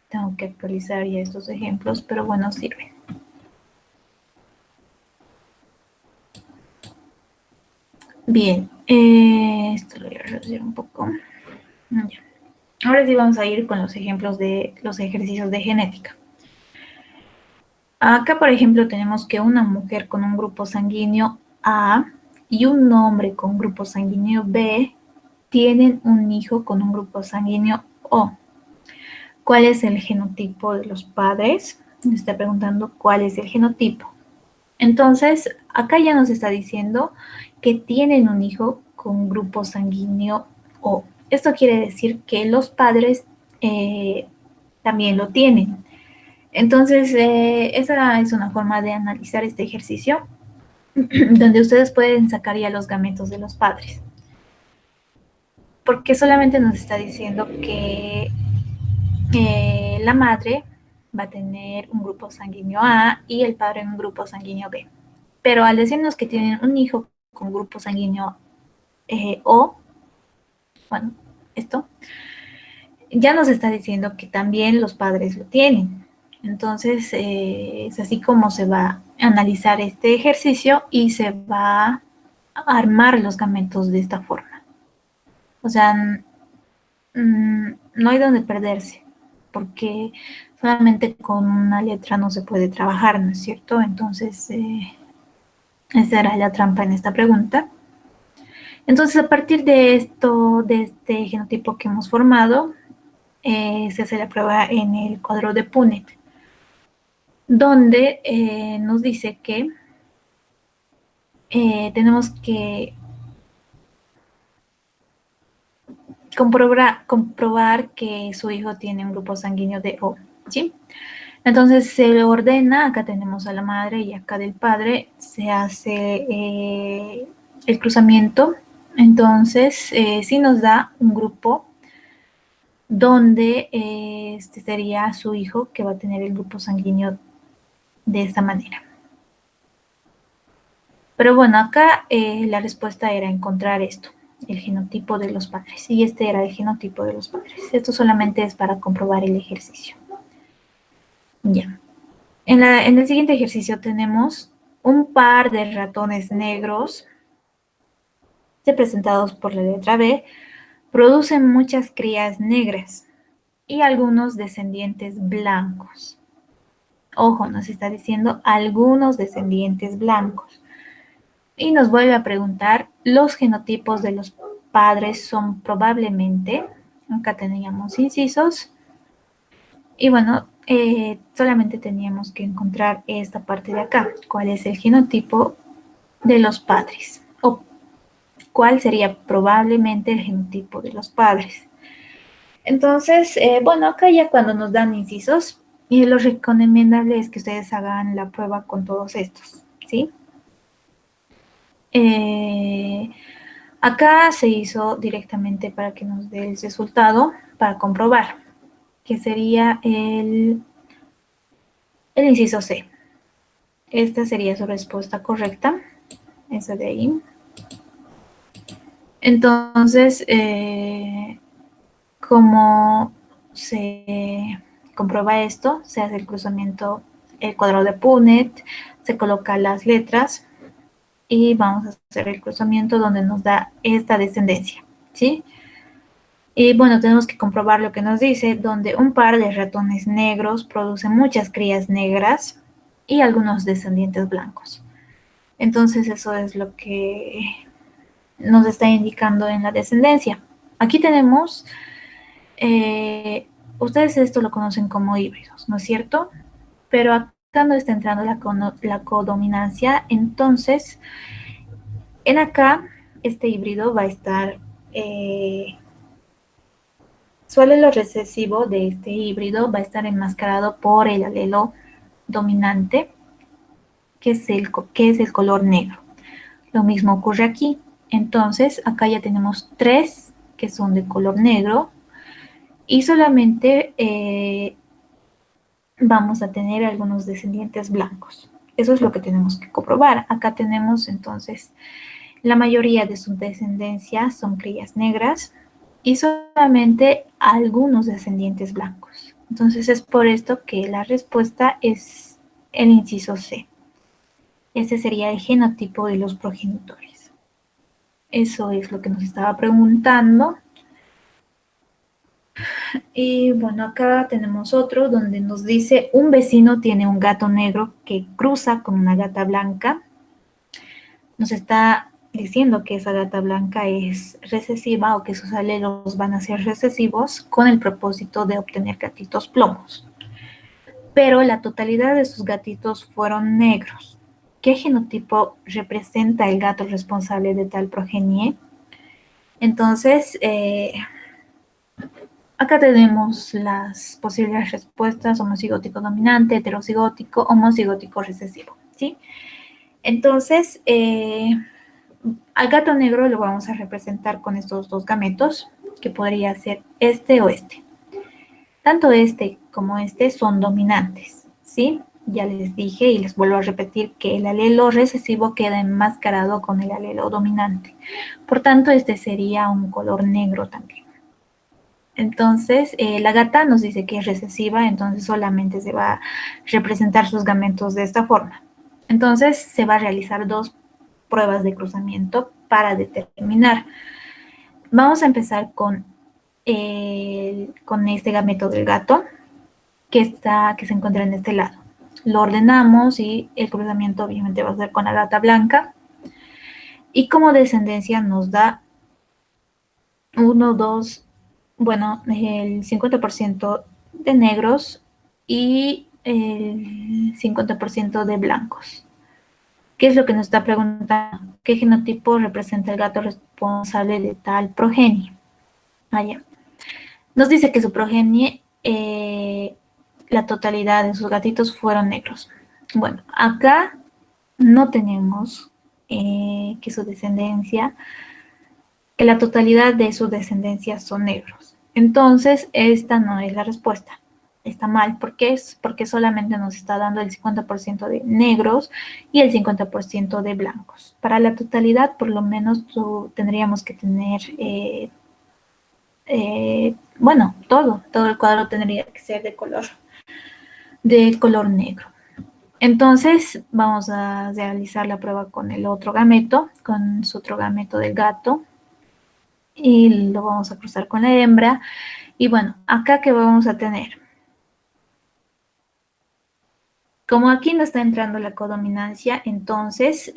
Tengo que actualizar ya estos ejemplos, pero bueno, sirven. Bien, esto lo voy a reducir un poco. Ya. Ahora sí vamos a ir con los ejemplos de los ejercicios de genética. Acá, por ejemplo, tenemos que una mujer con un grupo sanguíneo A y un hombre con grupo sanguíneo B tienen un hijo con un grupo sanguíneo O. ¿Cuál es el genotipo de los padres? Me está preguntando cuál es el genotipo. Entonces, acá ya nos está diciendo que tienen un hijo con grupo sanguíneo O. Esto quiere decir que los padres también lo tienen. Entonces, esa es una forma de analizar este ejercicio, donde ustedes pueden sacar ya los gametos de los padres. Porque solamente nos está diciendo que la madre va a tener un grupo sanguíneo A y el padre un grupo sanguíneo B. Pero al decirnos que tienen un hijo con grupo sanguíneo O, bueno, esto, ya nos está diciendo que también los padres lo tienen. Entonces, es así como se va a analizar este ejercicio y se va a armar los gametos de esta forma. O sea, no hay donde perderse, porque solamente con una letra no se puede trabajar, ¿no es cierto? Entonces, esa era la trampa en esta pregunta. Entonces, a partir de esto, de este genotipo que hemos formado, se hace la prueba en el cuadro de Punnett, donde nos dice que tenemos que comprobar que su hijo tiene un grupo sanguíneo de O, ¿sí? Entonces se le ordena, acá tenemos a la madre y acá del padre, se hace el cruzamiento. Entonces, sí nos da un grupo donde este sería su hijo que va a tener el grupo sanguíneo de esta manera. Pero bueno, acá la respuesta era encontrar esto, el genotipo de los padres. Y este era el genotipo de los padres. Esto solamente es para comprobar el ejercicio. Ya. En el siguiente ejercicio tenemos un par de ratones negros representados por la letra B, producen muchas crías negras y algunos descendientes blancos. Ojo, nos está diciendo algunos descendientes blancos. Y nos vuelve a preguntar, los genotipos de los padres son probablemente, acá teníamos incisos, y bueno, solamente teníamos que encontrar esta parte de acá, cuál es el genotipo de los padres, o cuál sería probablemente el genotipo de los padres. Entonces, bueno, acá ya cuando nos dan incisos, y lo recomendable es que ustedes hagan la prueba con todos estos, ¿sí? Acá se hizo directamente para que nos dé el resultado para comprobar, que sería el inciso C. Esta sería su respuesta correcta, esa de ahí. Entonces, como se comprueba esto, se hace el cruzamiento, el cuadrado de Punnett, se colocan las letras y vamos a hacer el cruzamiento donde nos da esta descendencia, ¿sí? Y bueno, tenemos que comprobar lo que nos dice, donde un par de ratones negros produce muchas crías negras y algunos descendientes blancos. Entonces eso es lo que nos está indicando en la descendencia. Aquí tenemos, ustedes esto lo conocen como híbridos, ¿no es cierto? Pero acá no está entrando la codominancia, entonces en acá este híbrido va a estar, su alelo recesivo de este híbrido va a estar enmascarado por el alelo dominante, que es el color negro. Lo mismo ocurre aquí. Entonces, acá ya tenemos 3 que son de color negro y solamente vamos a tener algunos descendientes blancos. Eso es lo que tenemos que comprobar. Acá tenemos entonces la mayoría de su descendencia son crías negras y solamente algunos descendientes blancos. Entonces es por esto que la respuesta es el inciso C. Ese sería el genotipo de los progenitores. Eso es lo que nos estaba preguntando. Y bueno, acá tenemos otro donde nos dice, un vecino tiene un gato negro que cruza con una gata blanca. Nos está diciendo que esa gata blanca es recesiva o que sus alelos van a ser recesivos con el propósito de obtener gatitos plomos. Pero la totalidad de sus gatitos fueron negros. ¿Qué genotipo representa el gato responsable de tal progenie? Entonces, Acá tenemos las posibles respuestas: homocigótico dominante, heterocigótico, homocigótico recesivo, ¿sí? Entonces, al gato negro lo vamos a representar con estos dos gametos, que podría ser este o este. Tanto este como este son dominantes, ¿sí? Ya les dije y les vuelvo a repetir que el alelo recesivo queda enmascarado con el alelo dominante. Por tanto, este sería un color negro también. Entonces, la gata nos dice que es recesiva, entonces solamente se va a representar sus gametos de esta forma. Entonces, se va a realizar dos pruebas de cruzamiento para determinar. Vamos a empezar con este gameto del gato que se encuentra en este lado. Lo ordenamos y el cruzamiento obviamente va a ser con la gata blanca. Y como descendencia nos da 1, 2, bueno, el 50% de negros y el 50% de blancos. ¿Qué es lo que nos está preguntando? ¿Qué genotipo representa el gato responsable de tal progenie? Allá. Nos dice que su progenie, la totalidad de sus gatitos fueron negros. Bueno, acá no tenemos que su descendencia, que la totalidad de su descendencia son negros. Entonces, esta no es la respuesta. Está mal. ¿Por qué? Porque solamente nos está dando el 50% de negros y el 50% de blancos. Para la totalidad, por lo menos, tendríamos que tener, bueno, todo el cuadro tendría que ser de color negro. Entonces, vamos a realizar la prueba con el otro gameto, con su otro gameto del gato. Y lo vamos a cruzar con la hembra. Y bueno, acá ¿qué vamos a tener? Como aquí no está entrando la codominancia, entonces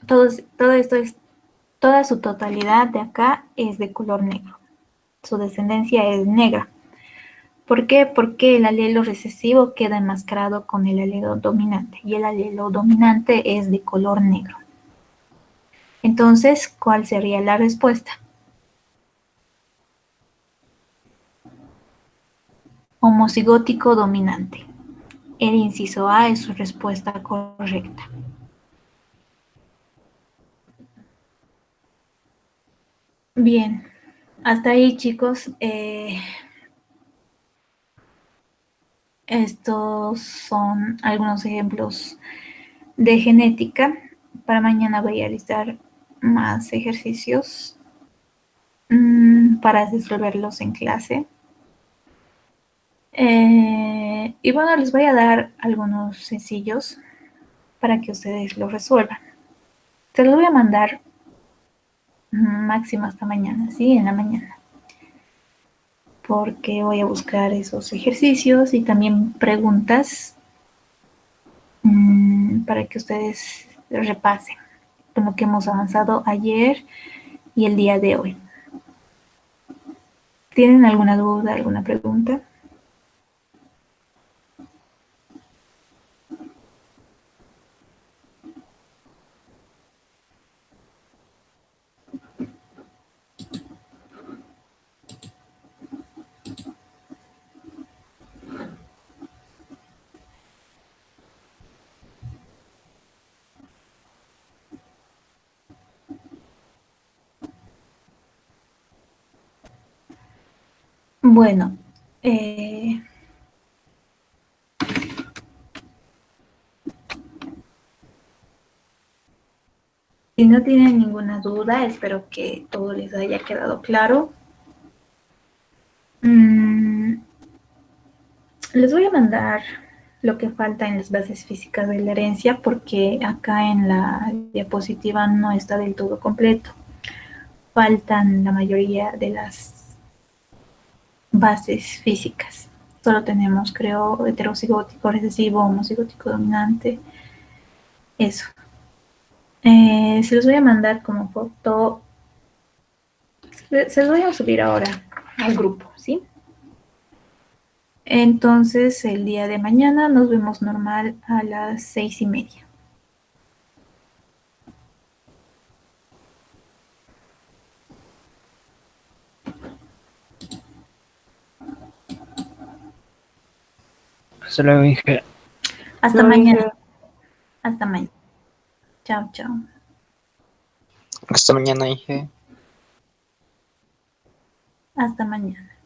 toda su totalidad de acá es de color negro. Su descendencia es negra. ¿Por qué? Porque el alelo recesivo queda enmascarado con el alelo dominante y el alelo dominante es de color negro. Entonces, ¿cuál sería la respuesta? Homocigótico dominante. El inciso A es su respuesta correcta. Bien, hasta ahí, chicos. Estos son algunos ejemplos de genética. Para mañana voy a realizar más ejercicios para resolverlos en clase. Y bueno, les voy a dar algunos sencillos para que ustedes lo resuelvan. Se los voy a mandar máximo hasta mañana, ¿sí? En la mañana. Porque voy a buscar esos ejercicios y también preguntas para que ustedes repasen con lo que hemos avanzado ayer y el día de hoy. ¿Tienen alguna duda, alguna pregunta? Bueno, si no tienen ninguna duda, espero que todo les haya quedado claro. Les voy a mandar lo que falta en las bases físicas de la herencia porque acá en la diapositiva no está del todo completo. Faltan la mayoría de las bases físicas. Solo tenemos, creo, heterocigótico, recesivo, homocigótico dominante. Eso. Se los voy a mandar como foto. Se los voy a subir ahora al grupo, ¿sí? Entonces, el día de mañana nos vemos normal a las 6:30. Hasta luego, Inge. Hasta No, mañana. Inge. Hasta mañana. Chao, chao. Hasta mañana, Inge. Hasta mañana.